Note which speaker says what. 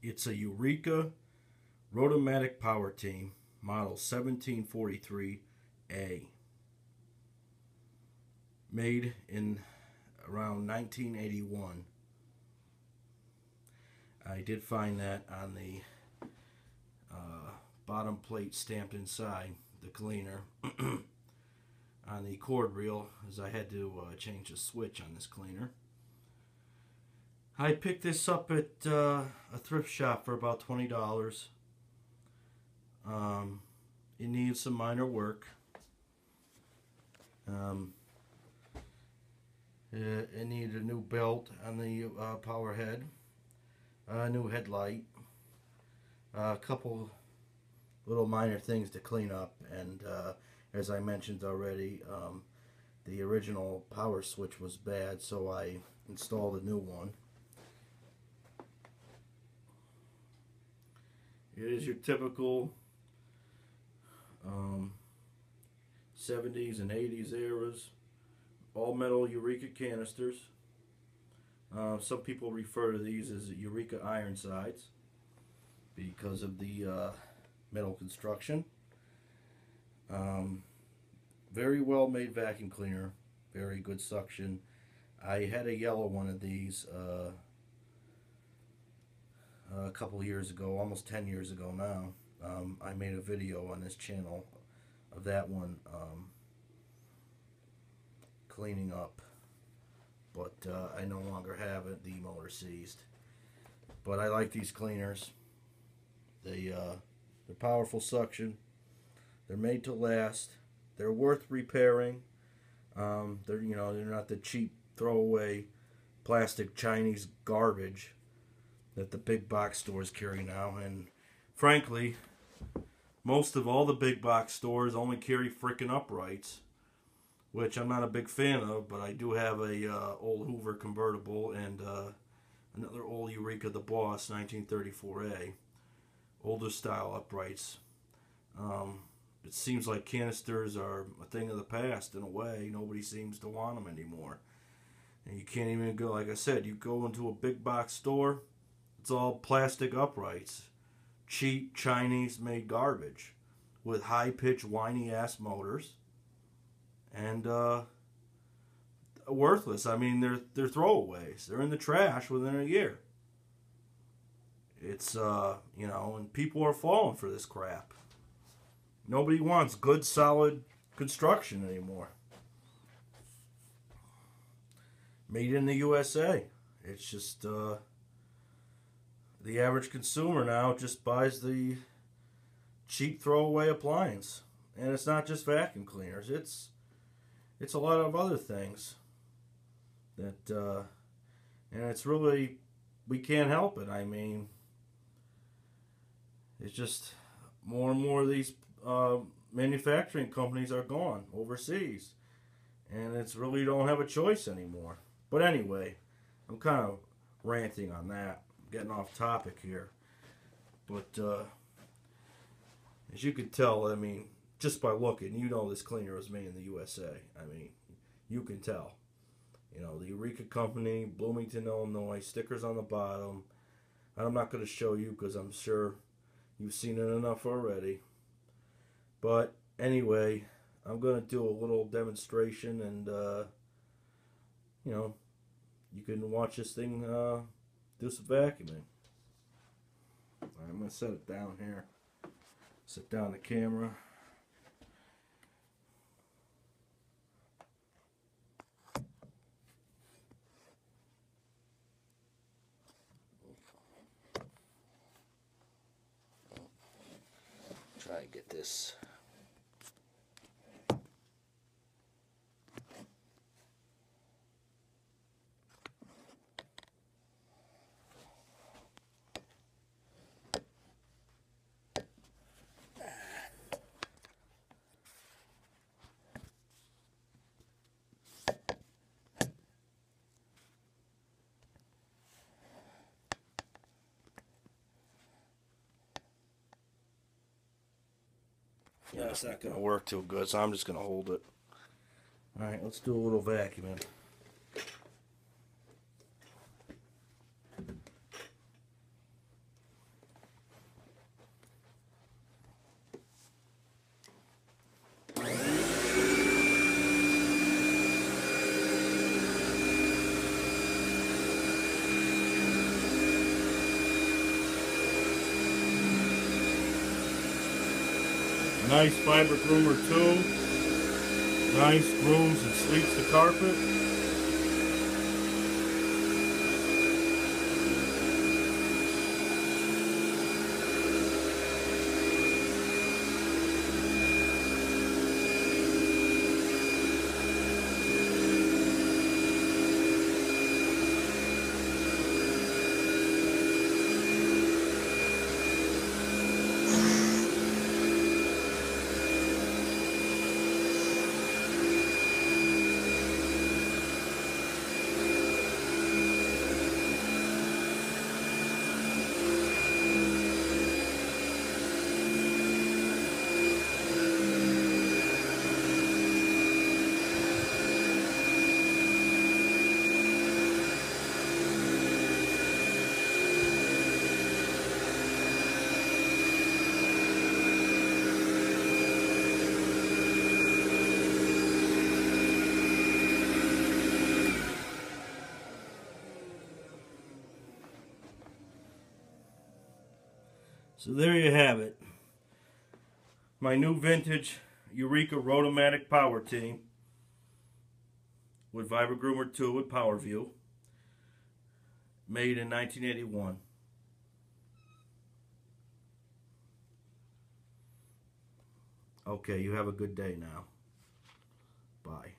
Speaker 1: It's a Eureka Roto matic power team, model 1743A, made in around 1981. I did find that on the bottom plate stamped inside the cleaner on the cord reel, as I had to change the switch on this cleaner. I picked this up at a thrift shop for about $20. It needs some minor work. It needed a new belt on the power head, a new headlight, a couple little minor things to clean up, and as I mentioned already, the original power switch was bad, so I installed a new one. It is your typical 70s and 80s eras, all metal Eureka canisters. Some people refer to these as Eureka Ironsides because of the metal construction. Very well made vacuum cleaner, very good suction. I had a yellow one of these a couple years ago, almost 10 years ago now. I made a video on this channel of that one cleaning up, but I no longer have it. The motor seized. But I like these cleaners. They're powerful suction. They're made to last. They're worth repairing. They're not the cheap throwaway plastic Chinese garbage that the big box stores carry now. And frankly, most of all the big box stores only carry frickin' uprights, which I'm not a big fan of, but I do have a old Hoover convertible and another old Eureka the Boss 1934A, older style uprights. It seems like canisters are a thing of the past in a way. Nobody seems to want them anymore. And you can't even go, like I said, you go into a big box store, it's all plastic uprights. Cheap Chinese made garbage with high pitched whiny ass motors. And worthless. I mean, they're throwaways. They're in the trash within a year. It's and people are falling for this crap. Nobody wants good, solid construction anymore. Made in the USA. It's just the average consumer now just buys the cheap throwaway appliance, and it's not just vacuum cleaners. It's a lot of other things that, and it's really, we can't help it. I mean, it's just more and more of these manufacturing companies are gone overseas, and it's really don't have a choice anymore. But anyway, I'm kind of ranting on that, getting off topic here. But as you can tell, I mean, just by looking, this cleaner was made in the USA. I mean, you can tell. The Eureka Company, Bloomington, Illinois, stickers on the bottom. I'm not going to show you because I'm sure you've seen it enough already. But anyway, I'm going to do a little demonstration, and you can watch this thing do some vacuuming. I'm going to set it down here. Set down the camera. Try and get this. Yeah, it's not going to work too good, so I'm just going to hold it. Alright, let's do a little vacuuming. Nice fiber groomer too. Nice grooms and sleeps the carpet. So there you have it. My new vintage Eureka Roto matic power team with Vibra Groomer 2 with Power View, made in 1981. Okay, you have a good day now. Bye.